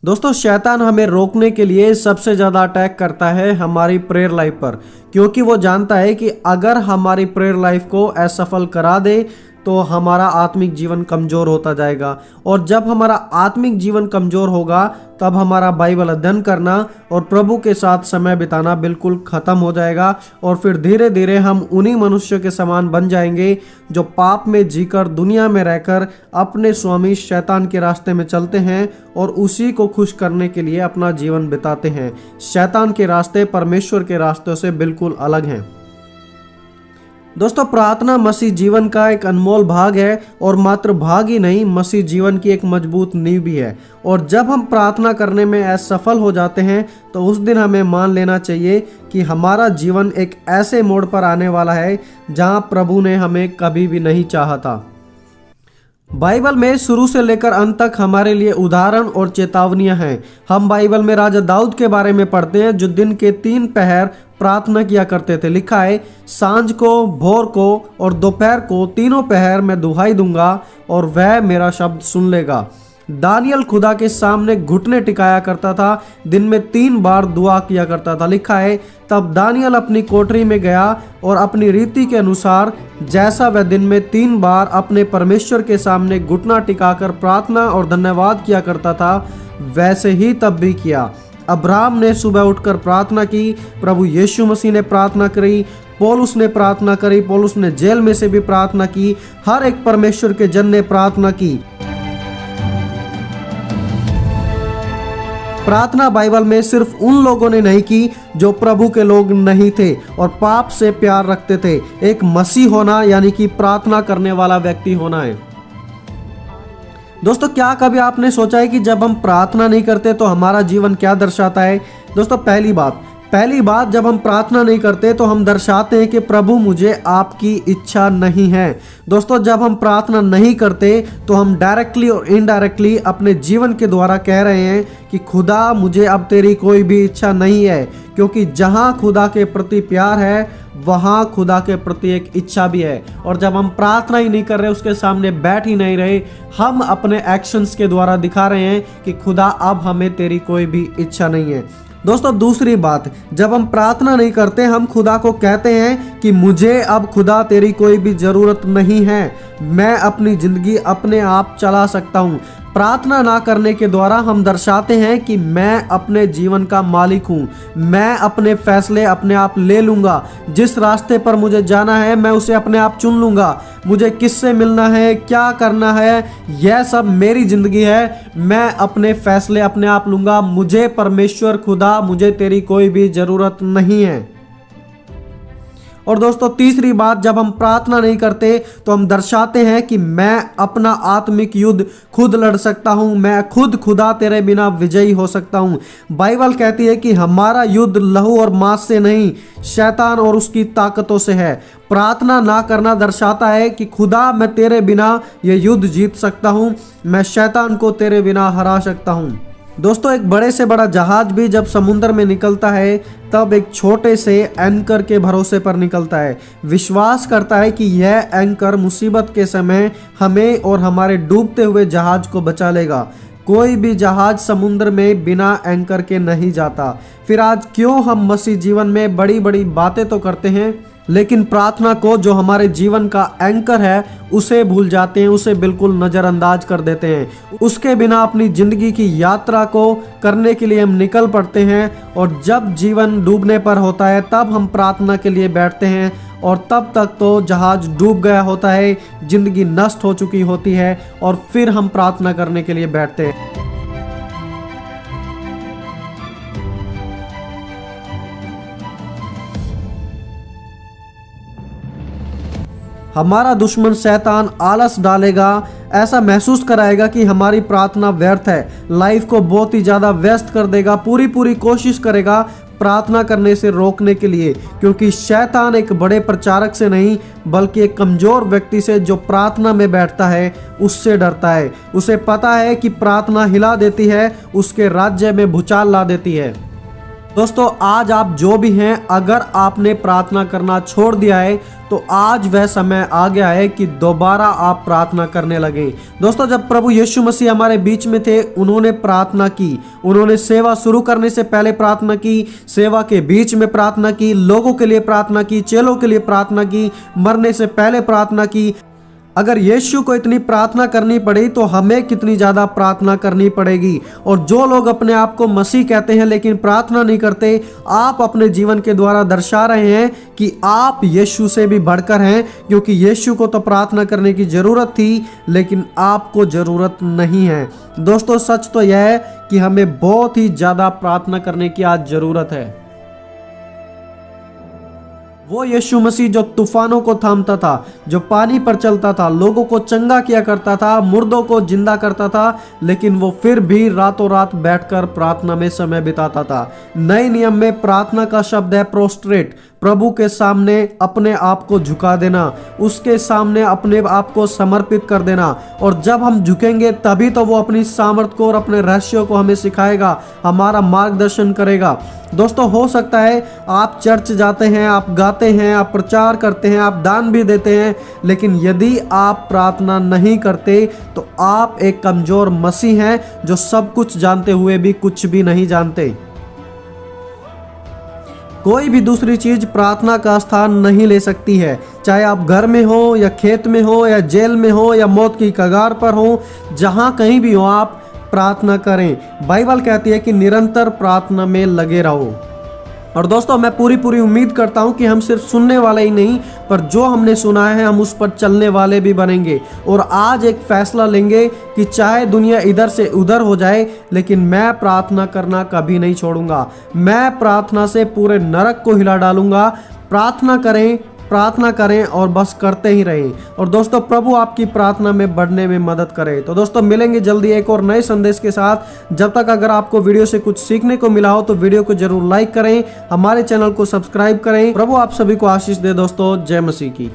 दोस्तों शैतान हमें रोकने के लिए सबसे ज़्यादा अटैक करता है हमारी प्रेयर लाइफ पर, क्योंकि वो जानता है कि अगर हमारी प्रेयर लाइफ को असफल करा दे तो हमारा आत्मिक जीवन कमज़ोर होता जाएगा। और जब हमारा आत्मिक जीवन कमज़ोर होगा तब हमारा बाइबल अध्ययन करना और प्रभु के साथ समय बिताना बिल्कुल ख़त्म हो जाएगा। और फिर धीरे धीरे हम उन्हीं मनुष्यों के समान बन जाएंगे जो पाप में जीकर दुनिया में रहकर अपने स्वामी शैतान के रास्ते में चलते हैं और उसी को खुश करने के लिए अपना जीवन बिताते हैं। शैतान के रास्ते परमेश्वर के रास्तों से बिल्कुल अलग हैं। दोस्तों प्रार्थना मसीह जीवन का एक अनमोल भाग है और मात्र भाग ही नहीं, मसीह जीवन की एक मजबूत नींव भी है। और जब हम प्रार्थना करने में असफल हो जाते हैं तो उस दिन हमें मान लेना चाहिए कि हमारा जीवन एक ऐसे मोड़ पर आने वाला है जहां प्रभु ने हमें कभी भी नहीं चाहा था। बाइबल में शुरू से लेकर अंत तक हमारे लिए उदाहरण और चेतावनियां हैं। हम बाइबल में राजा दाऊद के बारे में पढ़ते हैं जो दिन के 3 पहर प्रार्थना किया करते थे। लिखा है, सांझ को, भोर को और दोपहर को तीनों पहर मैं दुहाई दूंगा और वह मेरा शब्द सुन लेगा। दानियल खुदा के सामने घुटने टिकाया करता था, दिन में 3 बार दुआ किया करता था। लिखा है, तब दानियल अपनी कोठरी में गया और अपनी रीति के अनुसार जैसा वह दिन में 3 बार अपने परमेश्वर के सामने घुटना टिकाकर प्रार्थना और धन्यवाद किया करता था, वैसे ही तब भी किया। अब्राहम ने सुबह उठकर प्रार्थना की, प्रभु यीशु मसीह ने प्रार्थना करी, पौलुस ने प्रार्थना करी, पौलुस ने जेल में से भी प्रार्थना की, हर एक परमेश्वर के जन ने प्रार्थना की। प्रार्थना बाइबल में सिर्फ उन लोगों ने नहीं की जो प्रभु के लोग नहीं थे और पाप से प्यार रखते थे। एक मसीह होना यानी कि प्रार्थना करने वाला व्यक्ति होना है। दोस्तों क्या कभी आपने सोचा है कि जब हम प्रार्थना नहीं करते तो हमारा जीवन क्या दर्शाता है? दोस्तों पहली बात जब हम प्रार्थना नहीं करते तो हम दर्शाते हैं कि प्रभु मुझे आपकी इच्छा नहीं है। दोस्तों जब हम प्रार्थना नहीं करते तो हम डायरेक्टली और इनडायरेक्टली अपने जीवन के द्वारा कह रहे हैं कि खुदा मुझे अब तेरी कोई भी इच्छा नहीं है, क्योंकि जहां खुदा के प्रति प्यार है वहां खुदा के प्रति एक इच्छा भी है। और जब हम प्रार्थना ही नहीं कर रहे, उसके सामने बैठ ही नहीं रहे, हम अपने एक्शंस के द्वारा दिखा रहे हैं कि खुदा अब हमें तेरी कोई भी इच्छा नहीं है। दोस्तों दूसरी बात, जब हम प्रार्थना नहीं करते हम खुदा को कहते हैं कि मुझे अब खुदा तेरी कोई भी ज़रूरत नहीं है, मैं अपनी ज़िंदगी अपने आप चला सकता हूँ। प्रार्थना ना करने के द्वारा हम दर्शाते हैं कि मैं अपने जीवन का मालिक हूँ, मैं अपने फैसले अपने आप ले लूँगा, जिस रास्ते पर मुझे जाना है मैं उसे अपने आप चुन लूँगा, मुझे किससे मिलना है, क्या करना है, यह सब मेरी ज़िंदगी है, मैं अपने फैसले अपने आप लूँगा, मुझे परमेश्वर खुदा मुझे तेरी कोई भी ज़रूरत नहीं है। और दोस्तों तीसरी बात, जब हम प्रार्थना नहीं करते तो हम दर्शाते हैं कि मैं अपना आत्मिक युद्ध खुद लड़ सकता हूं, मैं खुद खुदा तेरे बिना विजयी हो सकता हूं। बाइबल कहती है कि हमारा युद्ध लहू और मांस से नहीं, शैतान और उसकी ताकतों से है। प्रार्थना ना करना दर्शाता है कि खुदा मैं तेरे बिना ये युद्ध जीत सकता हूं, मैं शैतान को तेरे बिना हरा सकता हूं। दोस्तों एक बड़े से बड़ा जहाज भी जब समुद्र में निकलता है तब एक छोटे से एंकर के भरोसे पर निकलता है, विश्वास करता है कि यह एंकर मुसीबत के समय हमें और हमारे डूबते हुए जहाज को बचा लेगा। कोई भी जहाज समुद्र में बिना एंकर के नहीं जाता। फिर आज क्यों हम मसीह जीवन में बड़ी बड़ी बातें तो करते हैं लेकिन प्रार्थना को, जो हमारे जीवन का एंकर है, उसे भूल जाते हैं, उसे बिल्कुल नज़रअंदाज कर देते हैं। उसके बिना अपनी ज़िंदगी की यात्रा को करने के लिए हम निकल पड़ते हैं और जब जीवन डूबने पर होता है तब हम प्रार्थना के लिए बैठते हैं और तब तक तो जहाज डूब गया होता है, ज़िंदगी नष्ट हो चुकी होती है और फिर हम प्रार्थना करने के लिए बैठते हैं। हमारा दुश्मन शैतान आलस डालेगा, ऐसा महसूस कराएगा कि हमारी प्रार्थना व्यर्थ है, लाइफ को बहुत ही ज़्यादा व्यस्त कर देगा, पूरी कोशिश करेगा प्रार्थना करने से रोकने के लिए, क्योंकि शैतान एक बड़े प्रचारक से नहीं बल्कि एक कमज़ोर व्यक्ति से जो प्रार्थना में बैठता है उससे डरता है। उसे पता है कि प्रार्थना हिला देती है, उसके राज्य में भूचाल ला देती है। दोस्तों आज आप जो भी हैं, अगर आपने प्रार्थना करना छोड़ दिया है तो आज वह समय आ गया है कि दोबारा आप प्रार्थना करने लगे। दोस्तों जब प्रभु यीशु मसीह हमारे बीच में थे, उन्होंने प्रार्थना की, उन्होंने सेवा शुरू करने से पहले प्रार्थना की, सेवा के बीच में प्रार्थना की, लोगों के लिए प्रार्थना की, चेलों के लिए प्रार्थना की, मरने से पहले प्रार्थना की। अगर यीशु को इतनी प्रार्थना करनी पड़ी तो हमें कितनी ज़्यादा प्रार्थना करनी पड़ेगी। और जो लोग अपने आप को मसीह कहते हैं लेकिन प्रार्थना नहीं करते, आप अपने जीवन के द्वारा दर्शा रहे हैं कि आप यीशु से भी बढ़कर हैं, क्योंकि यीशु को तो प्रार्थना करने की ज़रूरत थी लेकिन आपको ज़रूरत नहीं है। दोस्तों सच तो यह है कि हमें बहुत ही ज़्यादा प्रार्थना करने की आज ज़रूरत है। वो यीशु मसीह जो तूफानों को थामता था, जो पानी पर चलता था, लोगों को चंगा किया करता था, मुर्दों को जिंदा करता था, लेकिन वो फिर भी रातों रात बैठकर प्रार्थना में समय बिताता था। नए नियम में प्रार्थना का शब्द है प्रोस्ट्रेट, प्रभु के सामने अपने आप को झुका देना, उसके सामने अपने आप को समर्पित कर देना। और जब हम झुकेंगे तभी तो वो अपनी सामर्थ को और अपने रहस्यों को हमें सिखाएगा, हमारा मार्गदर्शन करेगा। दोस्तों हो सकता है आप चर्च जाते हैं, आप गाते हैं, आप प्रचार करते हैं, आप दान भी देते हैं, लेकिन यदि आप प्रार्थना नहीं करते तो आप एक कमजोर मसीह हैं जो सब कुछ जानते हुए भी कुछ भी नहीं जानते। कोई भी दूसरी चीज प्रार्थना का स्थान नहीं ले सकती है, चाहे आप घर में हो या खेत में हो या जेल में हो या मौत की कगार पर हो, जहां कहीं भी हो आप प्रार्थना करें। बाइबल कहती है कि निरंतर प्रार्थना में लगे रहो। और दोस्तों मैं पूरी उम्मीद करता हूं कि हम सिर्फ सुनने वाले ही नहीं, पर जो हमने सुना है हम उस पर चलने वाले भी बनेंगे। और आज एक फैसला लेंगे कि चाहे दुनिया इधर से उधर हो जाए, लेकिन मैं प्रार्थना करना कभी नहीं छोड़ूंगा। मैं प्रार्थना से पूरे नरक को हिला डालूंगा। प्रार्थना करें और बस करते ही रहें। और दोस्तों प्रभु आपकी प्रार्थना में बढ़ने में मदद करे। तो दोस्तों मिलेंगे जल्दी एक और नए संदेश के साथ। जब तक अगर आपको वीडियो से कुछ सीखने को मिला हो तो वीडियो को जरूर लाइक करें, हमारे चैनल को सब्सक्राइब करें। प्रभु आप सभी को आशीष दे दोस्तों। जय मसीह की।